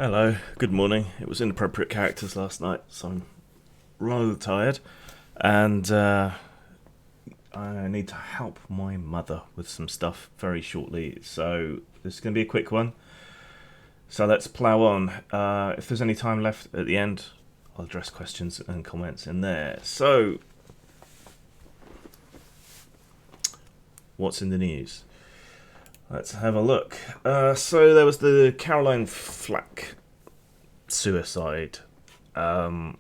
Hello, good morning. It was inappropriate characters last night, so I'm rather tired. And I need to help my mother with some stuff very shortly, so this is going to be a quick one. So let's plough on. If there's any time left at the end, I'll address questions and comments in there. So, what's in the news? Let's have a look. So there was the Caroline Flack suicide. Um,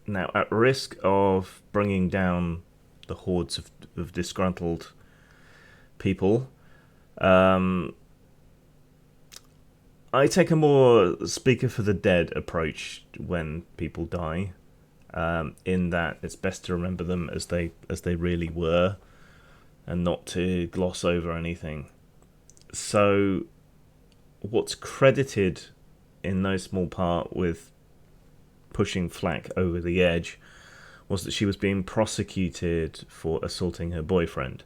Now, at risk of bringing down the hordes of disgruntled people, um, I take a more speaker for the dead approach when people die. In that it's best to remember them as they really were, and not to gloss over anything. So, what's credited in no small part with pushing Flack over the edge was that she was being prosecuted for assaulting her boyfriend.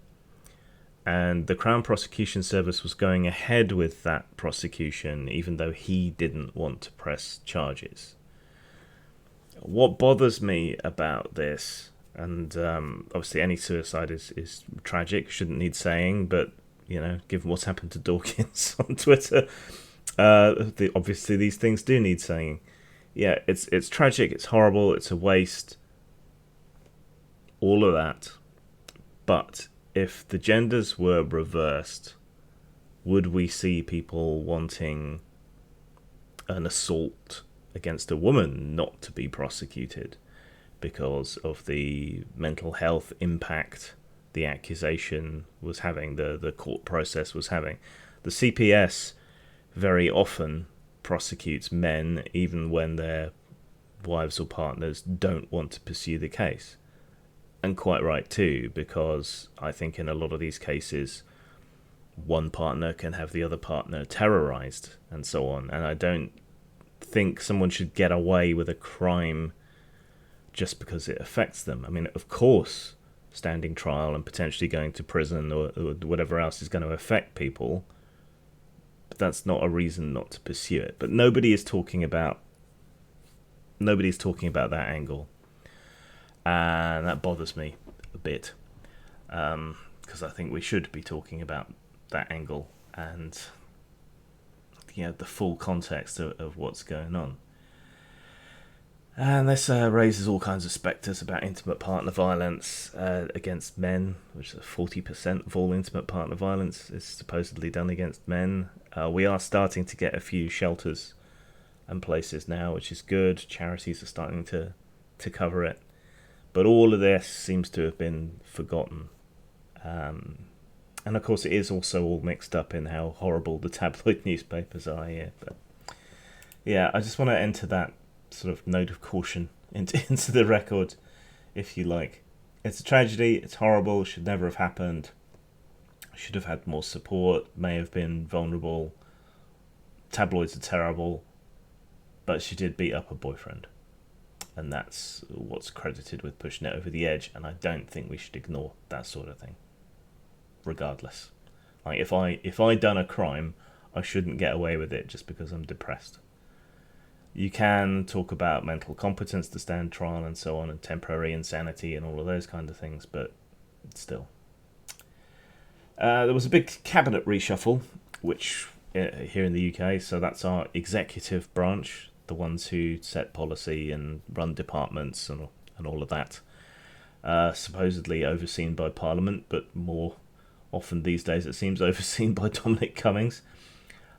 And the Crown Prosecution Service was going ahead with that prosecution, even though he didn't want to press charges. What bothers me about this, and obviously any suicide is tragic, shouldn't need saying, but, given what's happened to Dawkins on Twitter, obviously these things do need saying. Yeah, it's tragic, it's horrible, it's a waste, all of that. But if the genders were reversed, would we see people wanting an assault against a woman not to be prosecuted because of the mental health impact the accusation was having, the court process was having? The CPS very often prosecutes men even when their wives or partners don't want to pursue the case. And quite right too, because I think in a lot of these cases, one partner can have the other partner terrorized and so on. And I don't think someone should get away with a crime just because it affects them. I mean, of course, standing trial and potentially going to prison or whatever else is going to affect people, but that's not a reason not to pursue it. But nobody's talking about that angle, and that bothers me a bit, because I think we should be talking about that angle and the full context of what's going on. And this raises all kinds of spectres about intimate partner violence against men, which is 40% of all intimate partner violence is supposedly done against men. We are starting to get a few shelters and places now, which is good. Charities are starting to cover it. But all of this seems to have been forgotten. And of course it is also all mixed up in how horrible the tabloid newspapers are here. But yeah, I just want to enter that sort of note of caution into the record, if you like. It's a tragedy, it's horrible, should never have happened. Should have had more support, may have been vulnerable. Tabloids are terrible, but she did beat up her boyfriend. And that's what's credited with pushing it over the edge, and I don't think we should ignore that sort of thing. Regardless. Like, if I done a crime, I shouldn't get away with it just because I'm depressed. You can talk about mental competence to stand trial and so on, and temporary insanity and all of those kind of things, but still. There was a big cabinet reshuffle, which here in the UK, so that's our executive branch, the ones who set policy and run departments and all of that. Supposedly overseen by Parliament, but more often these days it seems overseen by Dominic Cummings.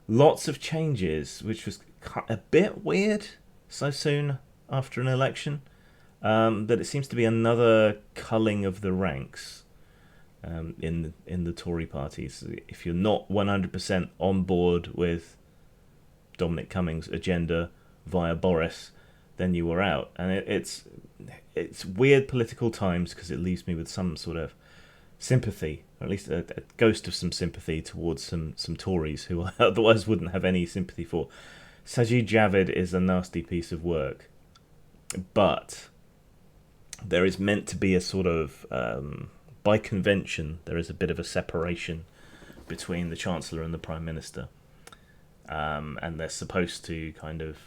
Lots of changes, which was a bit weird so soon after an election. That it seems to be another culling of the ranks in the Tory parties. If you're not 100% on board with Dominic Cummings' agenda via Boris, then you were out. And it's weird political times, because it leaves me with some sort of sympathy, or at least a ghost of some sympathy towards some Tories who I otherwise wouldn't have any sympathy for. Sajid Javid is a nasty piece of work, but there is meant to be a sort of, by convention, there is a bit of a separation between the Chancellor and the Prime Minister. and they're supposed to kind of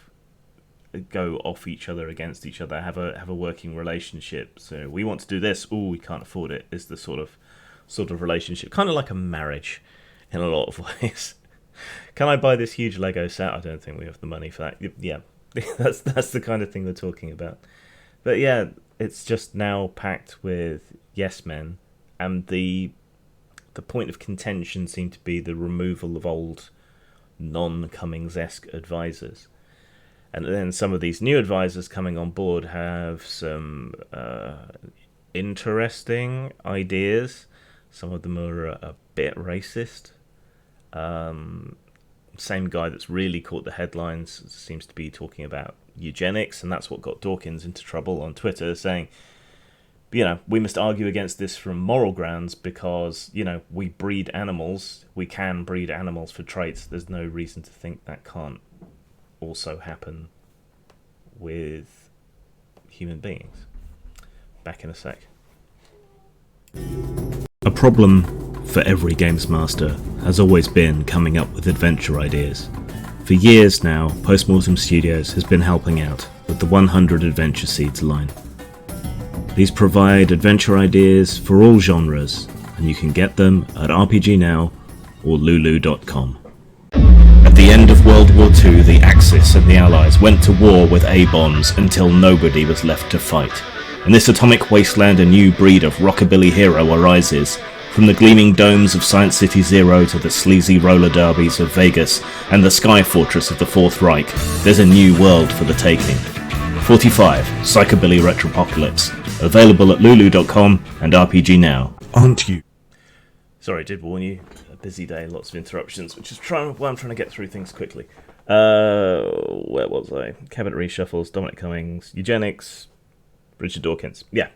go off each other, against each other, have a working relationship. So we want to do this. Oh, we can't afford it. Is the sort of relationship, kind of like a marriage, in a lot of ways. Can I buy this huge Lego set? I don't think we have the money for that. Yeah, that's the kind of thing we're talking about. But yeah, it's just now packed with yes men, and the point of contention seemed to be the removal of old non-Cummings-esque advisors. And then some of these new advisors coming on board have some interesting ideas. Some of them are a bit racist. Same guy that's really caught the headlines seems to be talking about eugenics, and that's what got Dawkins into trouble on Twitter, saying, we must argue against this from moral grounds because, we breed animals. We can breed animals for traits. There's no reason to think that can't also happen with human beings. Back in a sec. A problem for every games master has always been coming up with adventure ideas. For years now, Postmortem Studios has been helping out with the 100 Adventure Seeds line. These provide adventure ideas for all genres, and you can get them at RPG Now or Lulu.com. At the end of World War II, the Axis and the Allies went to war with A-bombs until nobody was left to fight. In this atomic wasteland, a new breed of rockabilly hero arises. From the gleaming domes of Science City Zero to the sleazy roller derbies of Vegas and the sky fortress of the Fourth Reich, there's a new world for the taking. 45, Psychobilly Retropocalypse, available at Lulu.com and RPG Now. Aren't you? Sorry, I did warn you. A busy day, lots of interruptions, which is why I'm trying to get through things quickly. Where was I? Cabinet reshuffles, Dominic Cummings, eugenics, Richard Dawkins. Yeah.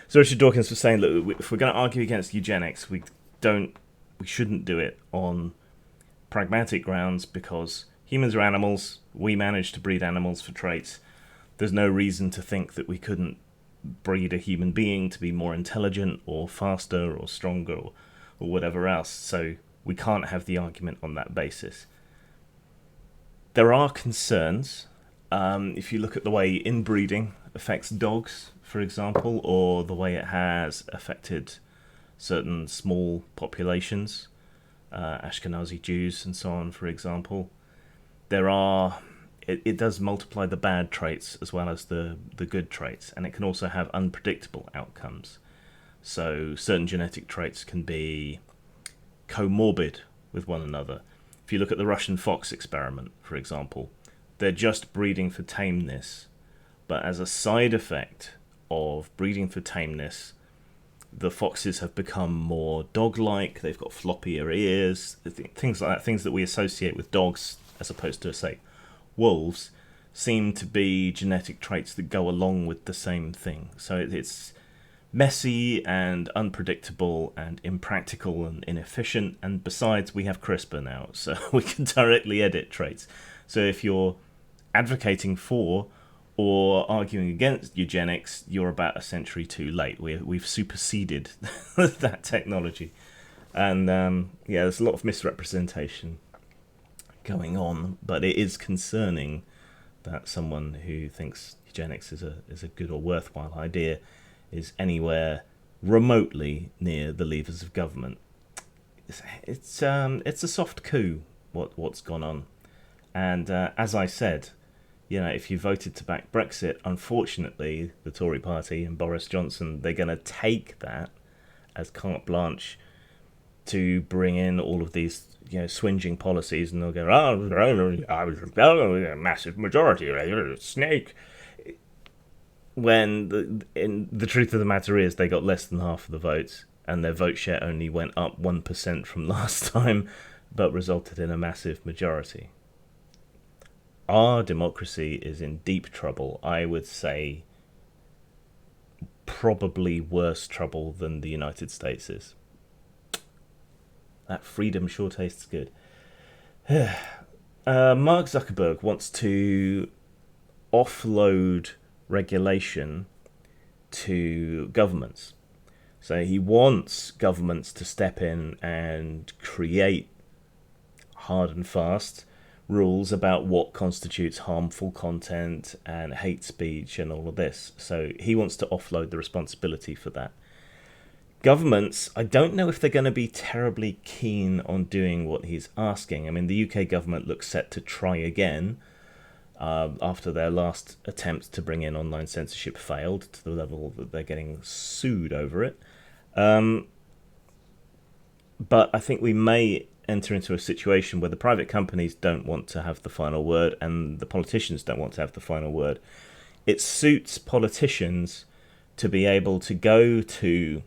So Richard Dawkins was saying that if we're going to argue against eugenics, we shouldn't do it on pragmatic grounds because humans are animals. We manage to breed animals for traits. There's no reason to think that we couldn't breed a human being to be more intelligent or faster or stronger or whatever else. So we can't have the argument on that basis. There are concerns. If you look at the way inbreeding affects dogs, for example, or the way it has affected certain small populations, Ashkenazi Jews and so on, for example, it does multiply the bad traits as well as the good traits, and it can also have unpredictable outcomes. So certain genetic traits can be comorbid with one another. If you look at the Russian fox experiment, for example, they're just breeding for tameness, but as a side effect of breeding for tameness, the foxes have become more dog-like. They've got floppier ears, things like that. Things that we associate with dogs as opposed to, say, wolves, seem to be genetic traits that go along with the same thing. So it's messy and unpredictable and impractical and inefficient, and besides, we have CRISPR now, so we can directly edit traits. So if you're advocating for or arguing against eugenics, you're about a century too late. We've superseded that technology. And there's a lot of misrepresentation going on, but it is concerning that someone who thinks eugenics is a good or worthwhile idea is anywhere remotely near the levers of government. It's a soft coup what's gone on, and as I said, if you voted to back Brexit, unfortunately, the Tory party and Boris Johnson, they're going to take that as carte blanche to bring in all of these swinging policies, and they'll go, I was a massive majority, snake. When the truth of the matter is they got less than half of the votes, and their vote share only went up 1% from last time, but resulted in a massive majority. Our democracy is in deep trouble. I would say probably worse trouble than the United States is. That freedom sure tastes good. Mark Zuckerberg wants to offload regulation to governments. So he wants governments to step in and create hard and fast rules about what constitutes harmful content and hate speech and all of this. So he wants to offload the responsibility for that. Governments, I don't know if they're going to be terribly keen on doing what he's asking. I mean, the UK government looks set to try again after their last attempt to bring in online censorship failed to the level that they're getting sued over it. But I think we may enter into a situation where the private companies don't want to have the final word and the politicians don't want to have the final word. It suits politicians to be able to go to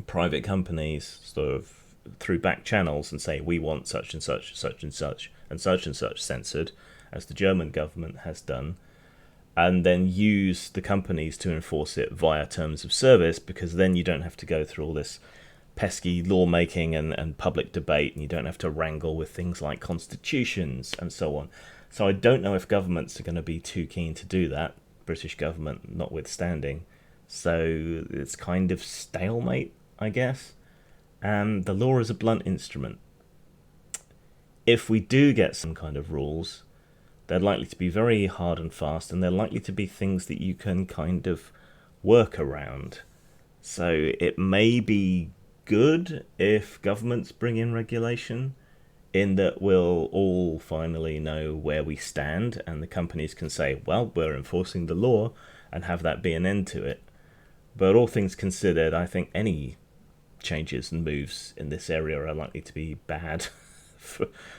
private companies sort of through back channels and say, we want such and such, such and such, and such and such censored, as the German government has done, and then use the companies to enforce it via terms of service, because then you don't have to go through all this pesky lawmaking and public debate, and you don't have to wrangle with things like constitutions and so on. So I don't know if governments are going to be too keen to do that, British government notwithstanding. So it's kind of stalemate, I guess. And the law is a blunt instrument. If we do get some kind of rules, they're likely to be very hard and fast, and they're likely to be things that you can kind of work around. So it may be good if governments bring in regulation, in that we'll all finally know where we stand, and the companies can say, well, we're enforcing the law, and have that be an end to it. But all things considered, I think any changes and moves in this area are likely to be bad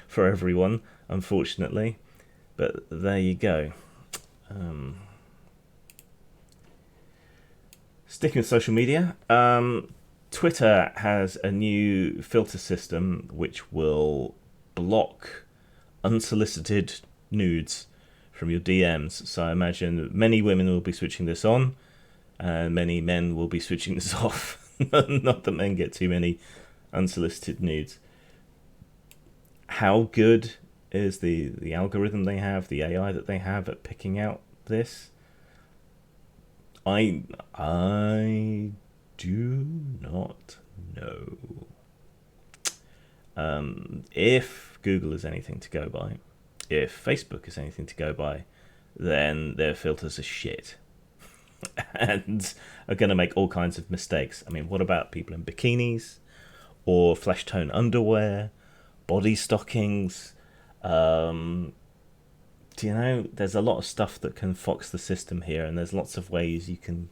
for everyone, unfortunately. But there you go. Sticking with social media, Twitter has a new filter system which will block unsolicited nudes from your DMs. So I imagine many women will be switching this on, and many men will be switching this off. Not that men get too many unsolicited nudes. How good is the algorithm they have, the AI that they have at picking out this? I do not know. If Google is anything to go by, if Facebook is anything to go by, then their filters are shit and are going to make all kinds of mistakes. I mean, what about people in bikinis or flesh tone underwear, body stockings? Do you know, there's a lot of stuff that can fox the system here, and there's lots of ways you can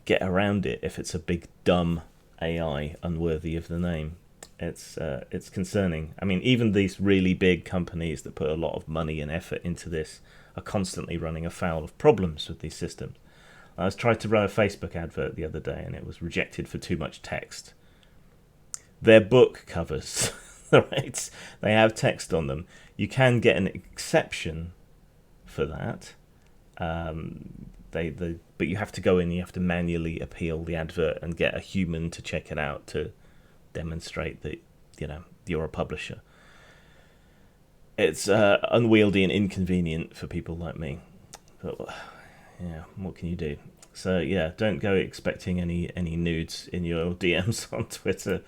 get around it if it's a big dumb AI unworthy of the name. It's concerning. I mean, even these really big companies that put a lot of money and effort into this are constantly running afoul of problems with these systems. I was trying to run a Facebook advert the other day, and it was rejected for too much text. Their book covers, right? They have text on them. You can get an exception for that. But you have to go in, you have to manually appeal the advert and get a human to check it out to demonstrate that, you know, you're a publisher. It's unwieldy and inconvenient for people like me. But yeah, what can you do? So yeah, don't go expecting any nudes in your DMs on Twitter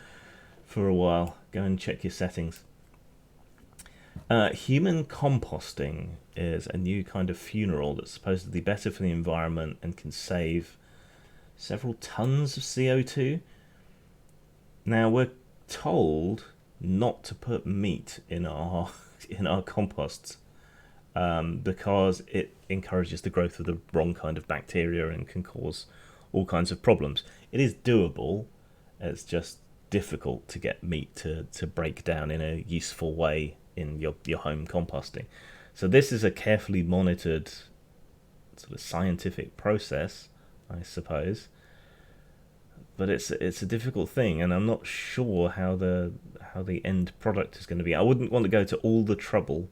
for a while. Go and check your settings. Human composting is a new kind of funeral that's supposedly better for the environment and can save several tons of CO2. Now, we're told not to put meat in our composts because it encourages the growth of the wrong kind of bacteria and can cause all kinds of problems. It is doable. It's just difficult to get meat to break down in a useful way in your home composting. So this is a carefully monitored sort of scientific process, I suppose. But it's a difficult thing, and I'm not sure how the end product is going to be. I wouldn't want to go to all the trouble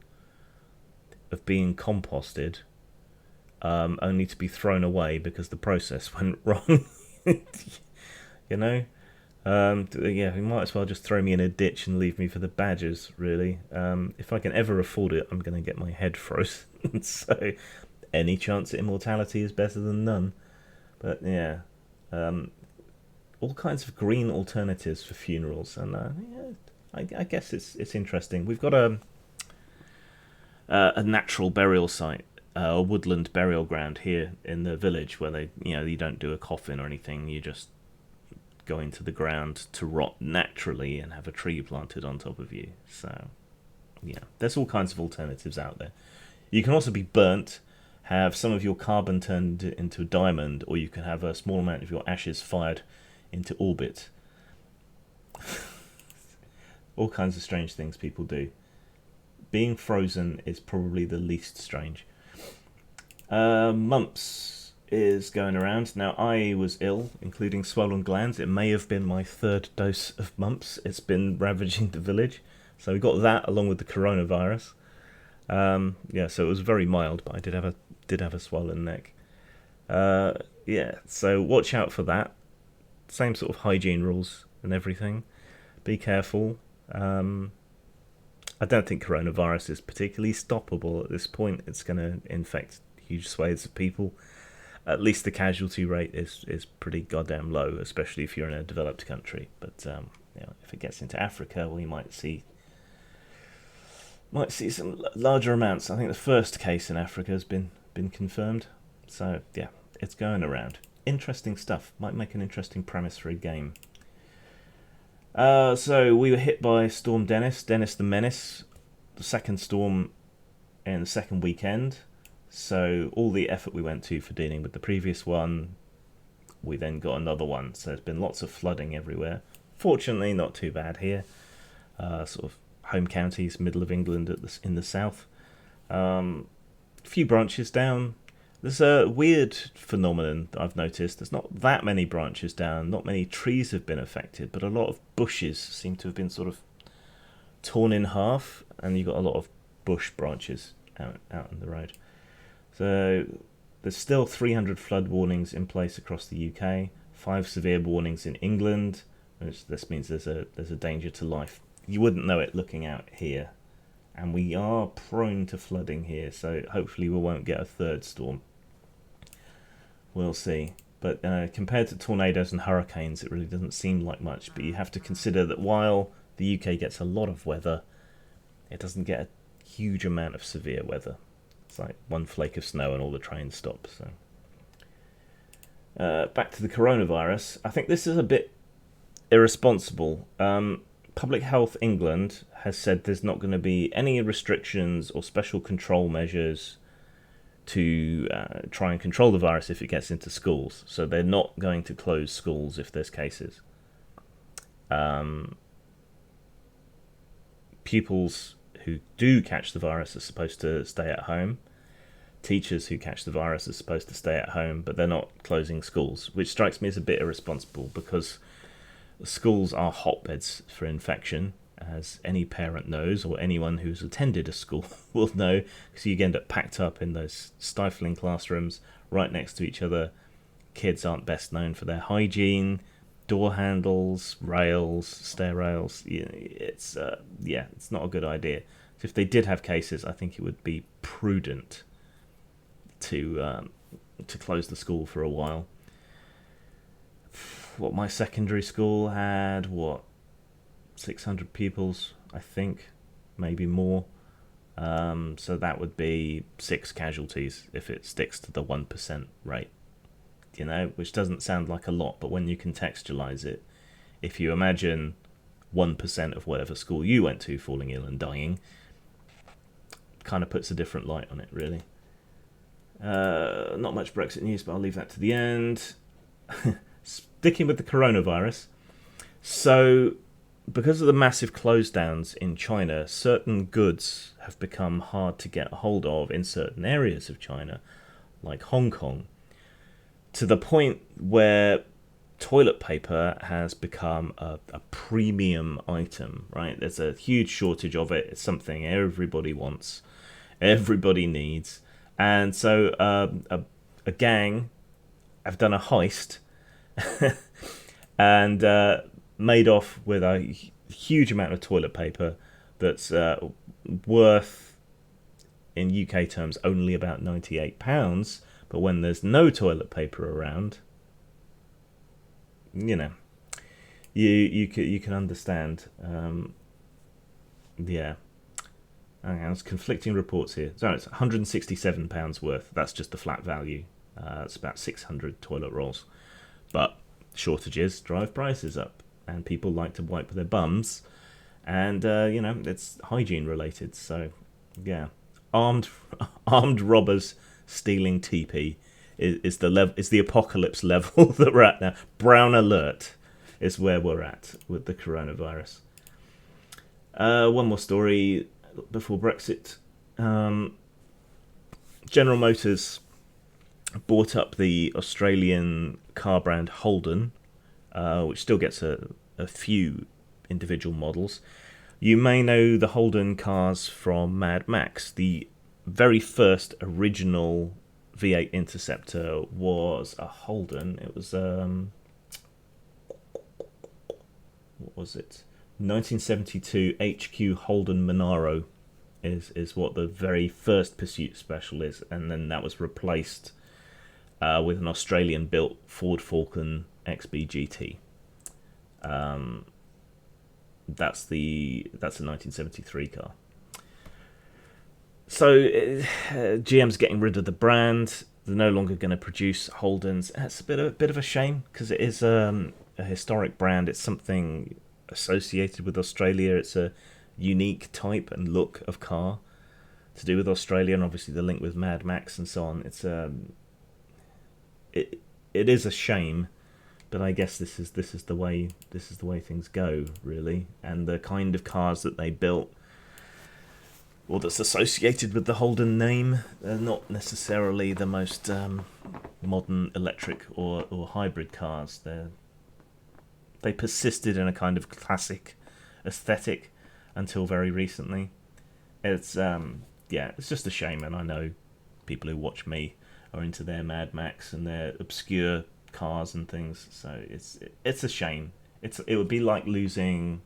of being composted, only to be thrown away because the process went wrong. You know, yeah, you might as well just throw me in a ditch and leave me for the badgers. Really, if I can ever afford it, I'm going to get my head frozen. So, any chance at immortality is better than none. But yeah. All kinds of green alternatives for funerals, and yeah, I guess it's interesting. We've got a natural burial site, a woodland burial ground here in the village where you don't do a coffin or anything. You just go into the ground to rot naturally and have a tree planted on top of you. So, yeah, there's all kinds of alternatives out there. You can also be burnt, have some of your carbon turned into a diamond, or you can have a small amount of your ashes fired into orbit. All kinds of strange things people do. Being frozen is probably the least strange. Mumps is going around. Now, I was ill, including swollen glands. It may have been my third dose of mumps. It's been ravaging the village. So we got that along with the coronavirus. Yeah, so it was very mild, but I did have a swollen neck. Yeah, so watch out for that. Same sort of hygiene rules and everything. Be careful. I don't think coronavirus is particularly stoppable at this point. It's going to infect huge swathes of people. At least the casualty rate is pretty goddamn low, especially if you're in a developed country. But if it gets into Africa, we might see some larger amounts. I think the first case in Africa has been confirmed. So yeah, it's going around. Interesting stuff. Might make an interesting premise for a game. So we were hit by Storm Dennis the Menace, the second storm in the second weekend. So all the effort we went to for dealing with the previous one, we then got another one. So there's been lots of flooding everywhere. Fortunately, not too bad here. Sort of home counties, middle of England in the south. A few branches down. There's a weird phenomenon that I've noticed. There's not that many branches down, not many trees have been affected, but a lot of bushes seem to have been sort of torn in half, and you've got a lot of bush branches out on the road. So there's still 300 flood warnings in place across the UK, 5 severe warnings in England, which this means there's a danger to life. You wouldn't know it looking out here, and we are prone to flooding here, so hopefully we won't get a third storm. We'll see. But compared to tornadoes and hurricanes, it really doesn't seem like much. But you have to consider that while the UK gets a lot of weather, it doesn't get a huge amount of severe weather. It's like one flake of snow and all the trains stop. So back to the coronavirus. I think this is a bit irresponsible. Public Health England has said there's not going to be any restrictions or special control measures to try and control the virus if it gets into schools. So they're not going to close schools if there's cases. Pupils who do catch the virus are supposed to stay at home. Teachers who catch the virus are supposed to stay at home, but they're not closing schools, which strikes me as a bit irresponsible because schools are hotbeds for infection, as any parent knows, or anyone who's attended a school will know, because you end up packed up in those stifling classrooms right next to each other. Kids aren't best known for their hygiene, door handles, rails, stair rails. It's not a good idea. So if they did have cases, I think it would be prudent to close the school for a while. What, my secondary school had 600 pupils, I think, maybe more. So that would be 6 casualties if it sticks to the 1% rate. Which doesn't sound like a lot, but when you contextualize it, if you imagine 1% of whatever school you went to falling ill and dying, kind of puts a different light on it, really. Not much Brexit news, but I'll leave that to the end. Sticking with the coronavirus. So, because of the massive close downs in China, certain goods have become hard to get a hold of in certain areas of China, like Hong Kong, to the point where toilet paper has become a premium item, right? There's a huge shortage of it. It's something everybody wants, everybody needs. And so a gang have done a heist and made off with a huge amount of toilet paper that's worth, in UK terms, only about £98. But when there's no toilet paper around, you can understand. Yeah. Okay, there's conflicting reports here. So it's £167 worth. That's just the flat value. It's about 600 toilet rolls. But shortages drive prices up, and people like to wipe their bums, and it's hygiene related. So, yeah, armed armed robbers stealing TP is the level, is the apocalypse level that we're at now. Brown alert is where we're at with the coronavirus. One more story before Brexit. General Motors bought up the Australian car brand Holden, which still gets a few individual models. You may know the Holden cars from Mad Max. The very first original V8 Interceptor was a Holden. It was what was it? 1972 HQ Holden Monaro is what the very first Pursuit Special is, and then that was replaced with an Australian-built Ford Falcon XB GT. That's a 1973 car. So GM's getting rid of the brand. They're no longer going to produce Holdens. It's a bit of a shame, because it is a historic brand. It's something associated with Australia. It's a unique type and look of car to do with Australia, and obviously the link with Mad Max and so on. It's it is a shame, but I guess this is the way things go, really. And the kind of cars that they built, or that's associated with the Holden name, they're not necessarily the most modern electric or hybrid cars. They persisted in a kind of classic aesthetic until very recently. It's it's just a shame, and I know people who watch me are into their Mad Max and their obscure cars and things. So it's a shame. It would be like losing.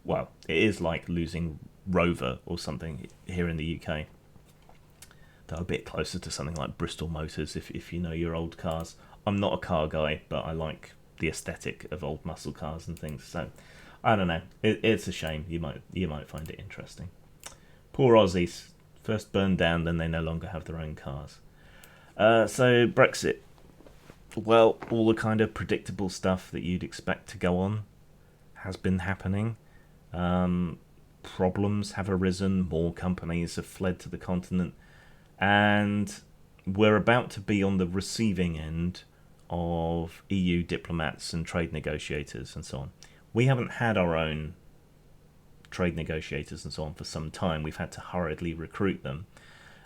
Well, it is like losing Rover or something here in the UK. They're a bit closer to something like Bristol Motors, if you know your old cars. I'm not a car guy, but I like the aesthetic of old muscle cars and things. So I don't know. It's a shame. You might find it interesting. Poor Aussies. First burned down, then they no longer have their own cars. So Brexit. Well, all the kind of predictable stuff that you'd expect to go on has been happening. Problems have arisen. More companies have fled to the continent. And we're about to be on the receiving end of EU diplomats and trade negotiators and so on. We haven't had our own trade negotiators and so on for some time. We've had to hurriedly recruit them.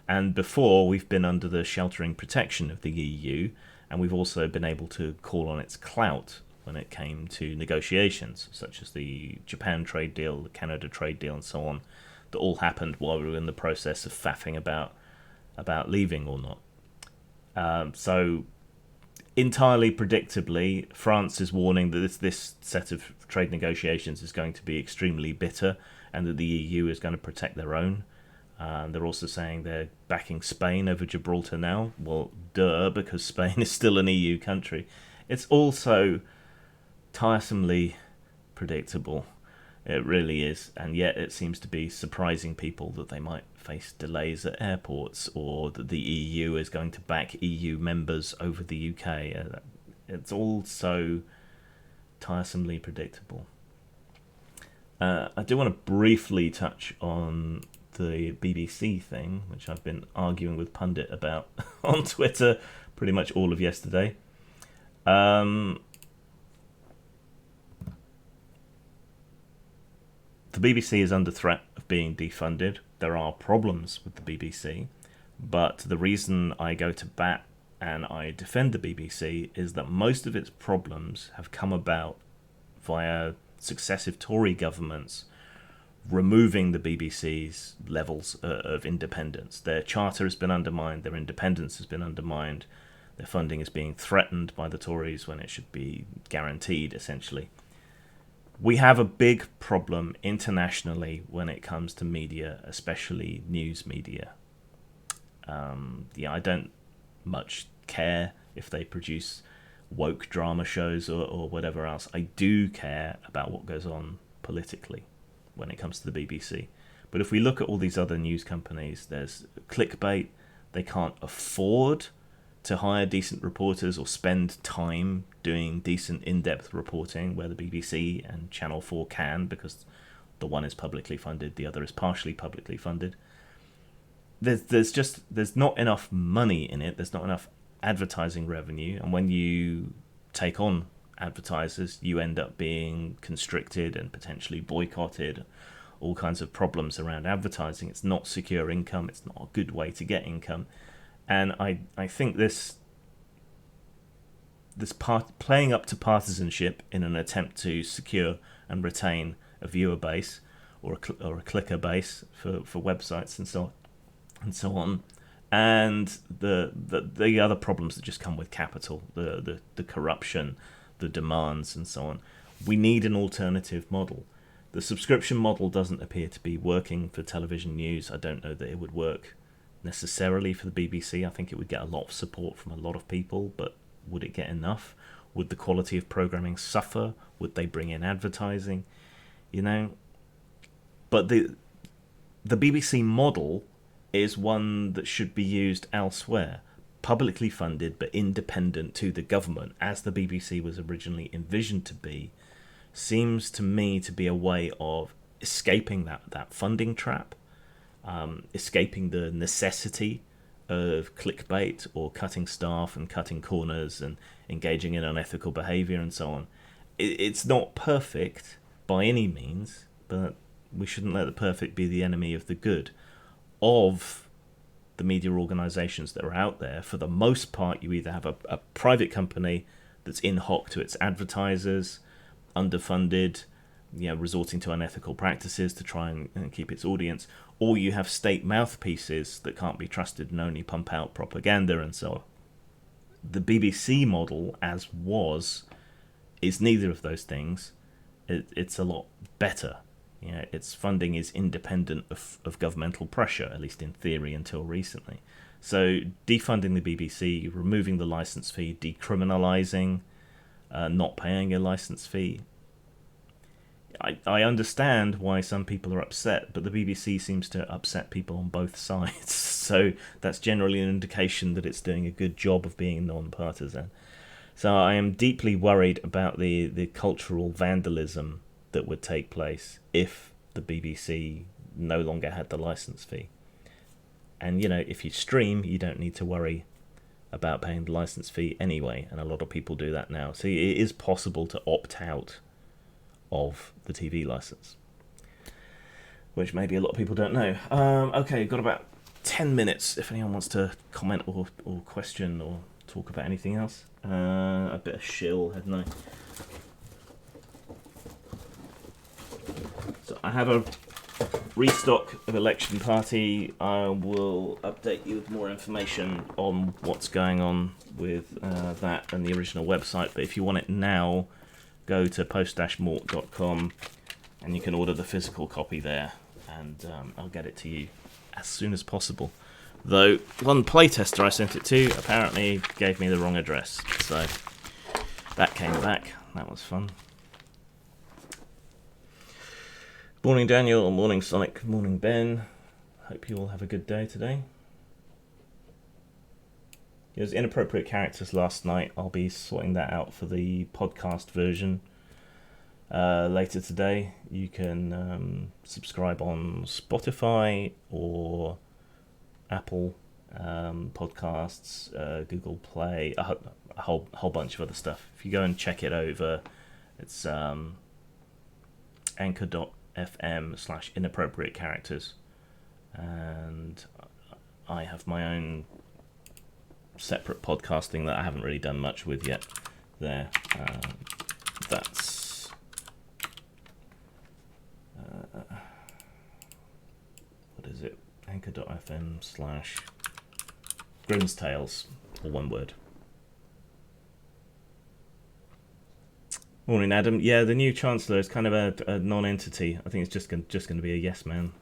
And before, we've been under the sheltering protection of the EU, and we've also been able to call on its clout when it came to negotiations, such as the Japan trade deal, the Canada trade deal, and so on, that all happened while we were in the process of faffing about leaving or not. So entirely predictably, France is warning that this set of trade negotiations is going to be extremely bitter, and that the EU is going to protect their own. They're also saying they're backing Spain over Gibraltar now. Well, duh, because Spain is still an EU country. It's also tiresomely predictable. It really is, and yet it seems to be surprising people that they might face delays at airports, or that the EU is going to back EU members over the UK. It's all so tiresomely predictable. I do want to briefly touch on the BBC thing, which I've been arguing with Pundit about on Twitter pretty much all of yesterday. The BBC is under threat of being defunded. There are problems with the BBC, but the reason I go to bat and I defend the BBC is that most of its problems have come about via successive Tory governments removing the BBC's levels of independence. Their charter has been undermined, their independence has been undermined, their funding is being threatened by the Tories when it should be guaranteed, essentially. We have a big problem internationally when it comes to media, especially news media. I don't much care if they produce woke drama shows or whatever else. I do care about what goes on politically when it comes to the BBC. But if we look at all these other news companies, there's clickbait. They can't afford to hire decent reporters or spend time doing decent in-depth reporting, where the BBC and Channel 4 can, because the one is publicly funded, the other is partially publicly funded. There's not enough money in it. There's not enough advertising revenue, and when you take on advertisers, you end up being constricted and potentially boycotted. All kinds of problems around advertising. It's not secure income. It's not a good way to get income. And I think this playing up to partisanship in an attempt to secure and retain a viewer base or a clicker base for websites and so on, and the other problems that just come with capital, the corruption, the demands and so on. We need an alternative model. The subscription model doesn't appear to be working for television news. I don't know that it would work necessarily for the BBC. I think it would get a lot of support from a lot of people, but would it get enough? Would the quality of programming suffer? Would they bring in advertising? But the BBC model is one that should be used elsewhere. Publicly funded but independent to the government, as the BBC was originally envisioned to be, seems to me to be a way of escaping that funding trap, escaping the necessity of clickbait or cutting staff and cutting corners and engaging in unethical behaviour and so on. It's not perfect by any means, but we shouldn't let the perfect be the enemy of the good. Of the media organisations that are out there, for the most part, you either have a private company that's in hock to its advertisers, underfunded, resorting to unethical practices to try and keep its audience, or you have state mouthpieces that can't be trusted and only pump out propaganda and so on. The BBC model, as was, is neither of those things. It's a lot better. Its funding is independent of governmental pressure, at least in theory, until recently. So defunding the BBC, removing the licence fee, decriminalising not paying a licence fee. I understand why some people are upset, but the BBC seems to upset people on both sides. So that's generally an indication that it's doing a good job of being non-partisan. So I am deeply worried about the cultural vandalism that would take place if the BBC no longer had the licence fee. And, if you stream, you don't need to worry about paying the licence fee anyway, and a lot of people do that now. So it is possible to opt out of the TV licence, which maybe a lot of people don't know. Okay, got about 10 minutes if anyone wants to comment or question or talk about anything else. A bit of shill, hadn't I? So I have a restock of Election Party. I will update you with more information on what's going on with that and the original website. But if you want it now, go to post-mort.com and you can order the physical copy there, and I'll get it to you as soon as possible. Though one playtester I sent it to apparently gave me the wrong address, so that came back. That was fun. Morning Daniel, morning Sonic, morning Ben. Hope you all have a good day today. It was inappropriate characters last night. I'll be sorting that out for the podcast version later today. You can subscribe on Spotify or Apple Podcasts, Google Play, a whole bunch of other stuff. If you go and check it over, it's anchor.fm/inappropriate characters, and I have my own separate podcasting that I haven't really done much with yet there. That's what is it? Anchor.fm/Grimm's Tales, all one word. Morning, Adam. Yeah, the new Chancellor is kind of a non-entity. I think it's just going to be a yes man.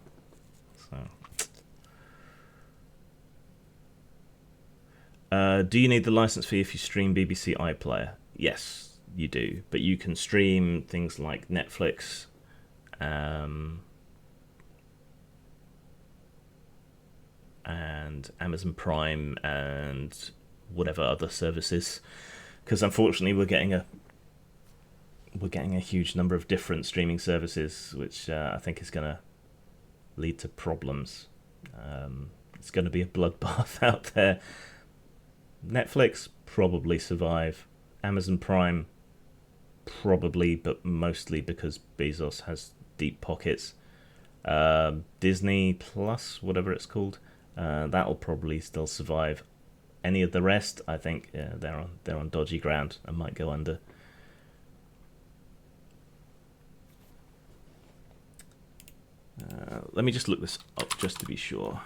So, do you need the license fee if you stream BBC iPlayer? Yes, you do. But you can stream things like Netflix, and Amazon Prime and whatever other services, because unfortunately we're getting a huge number of different streaming services, which I think is going to lead to problems. It's going to be a bloodbath out there. Netflix probably survive. Amazon Prime probably, but mostly because Bezos has deep pockets. Disney Plus, whatever it's called, that'll probably still survive. Any of the rest, I think, they're on dodgy ground and might go under. Let me just look this up just to be sure.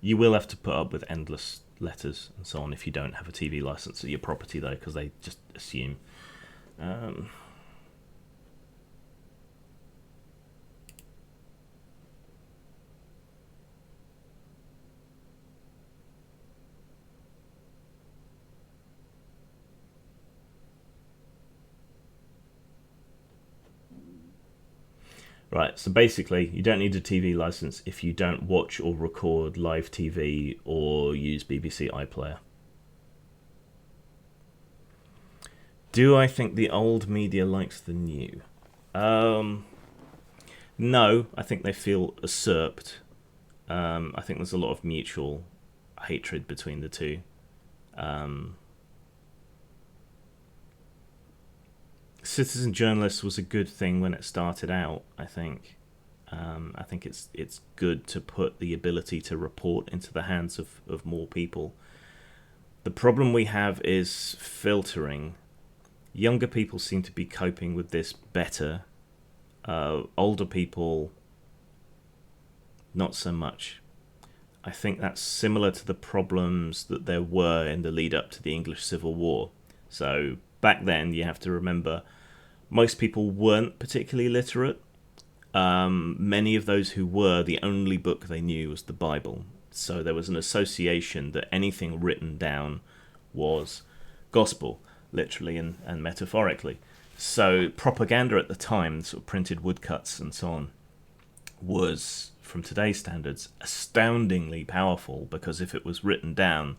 You will have to put up with endless letters and so on if you don't have a TV license at your property, though, because they just assume. Right, so basically, you don't need a TV license if you don't watch or record live TV or use BBC iPlayer. Do I think the old media likes the new? No, I think they feel usurped. I think there's a lot of mutual hatred between the two. Citizen journalist was a good thing when it started out, I think. I think it's good to put the ability to report into the hands of more people. The problem we have is filtering. Younger people seem to be coping with this better. Older people, not so much. I think that's similar to the problems that there were in the lead up to the English Civil War. So back then, you have to remember, most people weren't particularly literate. Many of those who were, the only book they knew was the Bible. So there was an association that anything written down was gospel, literally and metaphorically. So propaganda at the time, sort of printed woodcuts and so on, was, from today's standards, astoundingly powerful, because if it was written down,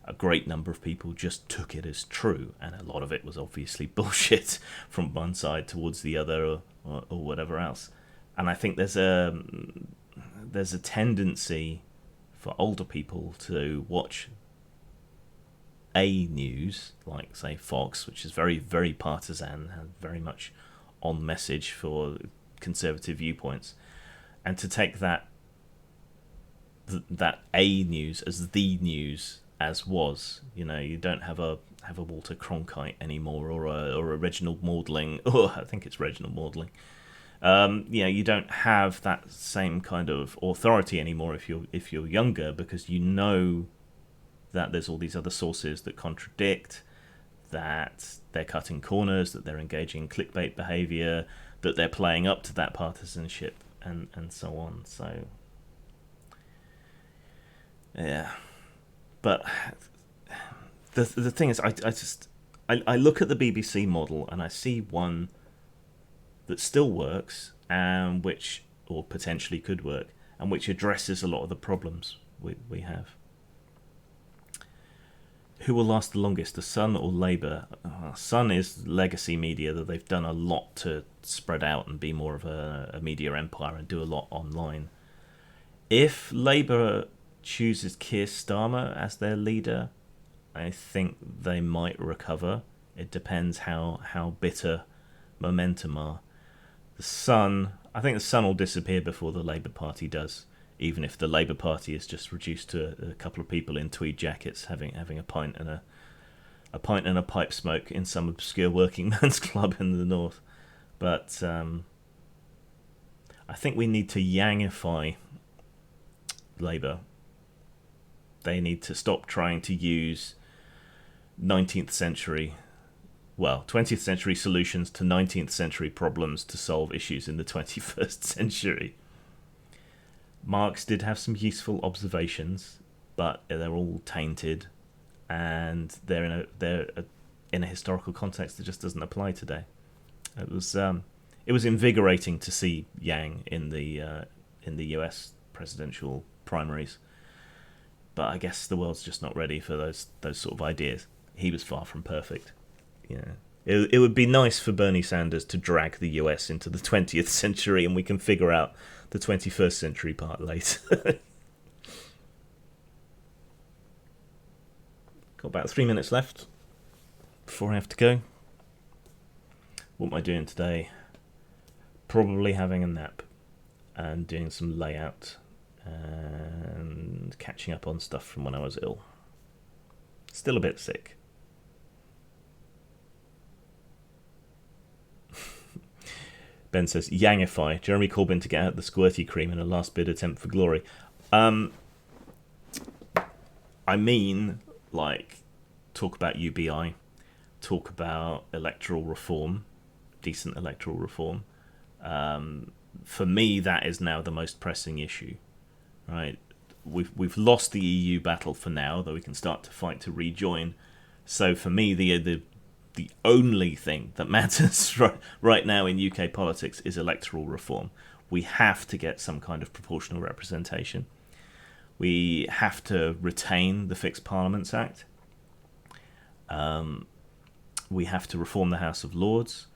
a great number of people just took it as true, and a lot of it was obviously bullshit from one side towards the other, or whatever else. And I think there's a tendency for older people to watch a news, like say Fox, which is very, very partisan and very much on message for conservative viewpoints, and to take that A news as the news as was. You know, you don't have a Walter Cronkite anymore, or a Reginald Maudling. Oh, I think it's Reginald Maudling. You don't have that same kind of authority anymore if you're younger, because you know that there's all these other sources that contradict, that they're cutting corners, that they're engaging in clickbait behavior, that they're playing up to that partisanship, and so on. So yeah, but the thing is, I look at the BBC model and I see one that still works, and which, or potentially could work, and which addresses a lot of the problems we have. Who will last the longest, the Sun or Labour? Sun is legacy media that they've done a lot to spread out and be more of a media empire and do a lot online. If Labour chooses Keir Starmer as their leader, I think they might recover. It depends how bitter momentum are. The Sun, I think the Sun will disappear before the Labour Party does, even if the Labour Party is just reduced to a couple of people in tweed jackets having a pint and a pipe smoke in some obscure working man's club in the north. But I think we need to Yangify Labour. They need to stop trying to use 20th century solutions to 19th century problems to solve issues in the 21st century. Marx did have some useful observations, but they're all tainted. and they're in a historical context that just doesn't apply today. It was invigorating to see Yang in the US presidential primaries, but I guess the world's just not ready for those sort of ideas. He was far from perfect. Yeah. It would be nice for Bernie Sanders to drag the US into the 20th century, and we can figure out the 21st century part later. Got about 3 minutes left before I have to go. What am I doing today? Probably having a nap and doing some layout and catching up on stuff from when I was ill. Still a bit sick. Ben says, Yangify, Jeremy Corbyn to get out the squirty cream in a last bid attempt for glory. I mean, like, talk about UBI, talk about electoral reform, decent electoral reform. For me, that is now the most pressing issue, right? We've lost the EU battle for now, though we can start to fight to rejoin. So for me, the only thing that matters right now in UK politics is electoral reform. We have to get some kind of proportional representation. We have to retain the Fixed Parliaments Act. We have to reform the House of Lords.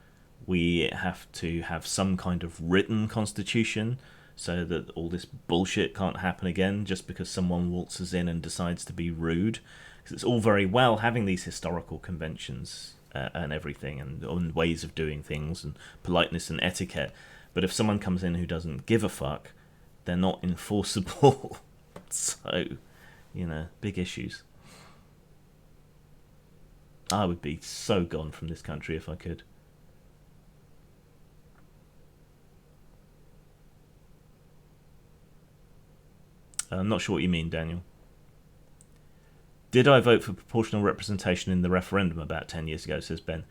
We have to have some kind of written constitution so that all this bullshit can't happen again just because someone waltzes in and decides to be rude. Because it's all very well having these historical conventions and everything, and ways of doing things, and politeness and etiquette. But if someone comes in who doesn't give a fuck, they're not enforceable. So, big issues. I would be so gone from this country if I could. I'm not sure what you mean, Daniel. Did I vote for proportional representation in the referendum about 10 years ago, says Ben.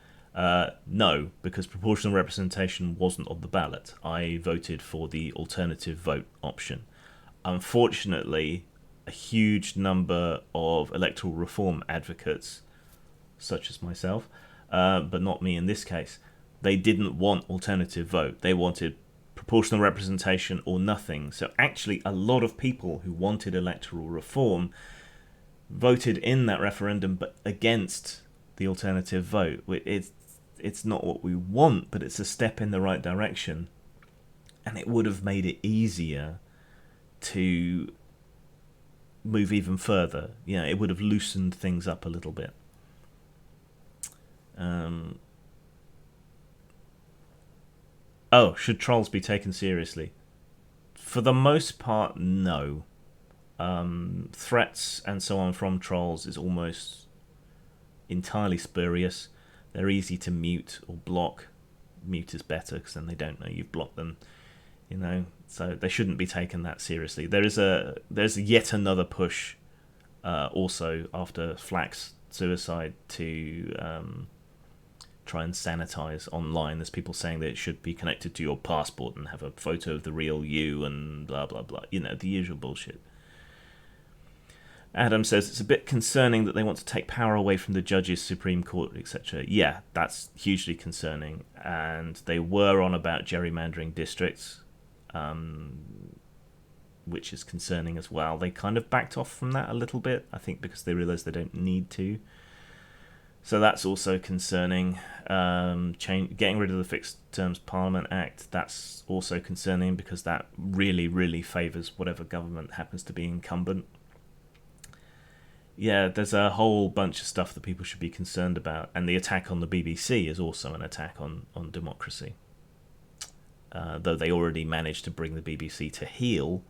No, because proportional representation wasn't on the ballot. I voted for the alternative vote option. Unfortunately, a huge number of electoral reform advocates, such as myself, but not me in this case, they didn't want alternative vote. They wanted proportional representation or nothing. So actually, a lot of people who wanted electoral reform voted in that referendum but against the alternative vote. It's not what we want, but it's a step in the right direction, and it would have made it easier to move even further. It would have loosened things up a little bit. Should trolls be taken seriously? For the most part, no. Threats and so on from trolls is almost entirely spurious. They're easy to mute or block. Mute is better because then they don't know you've blocked them. So they shouldn't be taken that seriously. There's yet another push, also after Flack's suicide, to try and sanitize online. There's people saying that it should be connected to your passport and have a photo of the real you and blah blah blah. The usual bullshit. Adam says it's a bit concerning that they want to take power away from the judges, Supreme Court, etc. Yeah, that's hugely concerning. And they were on about gerrymandering districts, which is concerning as well. They kind of backed off from that a little bit, I think, because they realised they don't need to. So that's also concerning. Getting rid of the Fixed Terms Parliament Act, that's also concerning because that really, really favours whatever government happens to be incumbent. Yeah, there's a whole bunch of stuff that people should be concerned about. And the attack on the BBC is also an attack on democracy. Though they already managed to bring the BBC to heel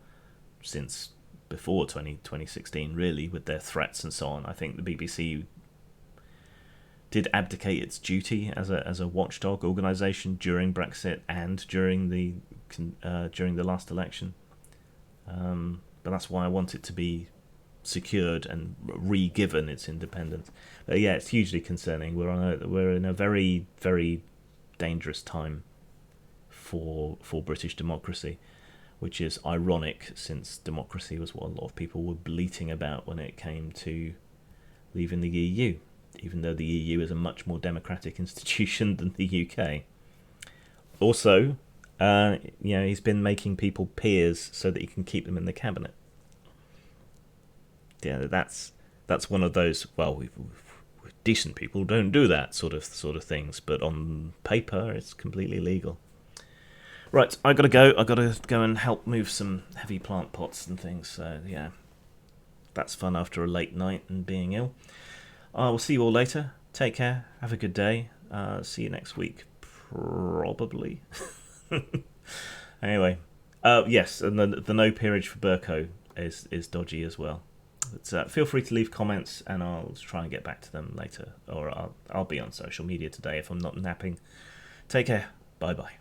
since before 2016, really, with their threats and so on. I think the BBC did abdicate its duty as a watchdog organisation during Brexit and during the last election. But that's why I want it to be secured and re-given its independence. But yeah, it's hugely concerning. We're in a very, very dangerous time for British democracy, which is ironic since democracy was what a lot of people were bleating about when it came to leaving the EU, even though the EU is a much more democratic institution than the UK. Also, he's been making people peers so that he can keep them in the cabinet. Yeah, that's one of those. Well, we decent people don't do that sort of things, but on paper, it's completely legal. Right, I gotta go. I gotta go and help move some heavy plant pots and things. So yeah, that's fun after a late night and being ill. I will see you all later. Take care. Have a good day. See you next week, probably. Anyway, yes, and the no peerage for Bercow is dodgy as well. But feel free to leave comments, and I'll try and get back to them later, or I'll be on social media today if I'm not napping. Take care. Bye bye.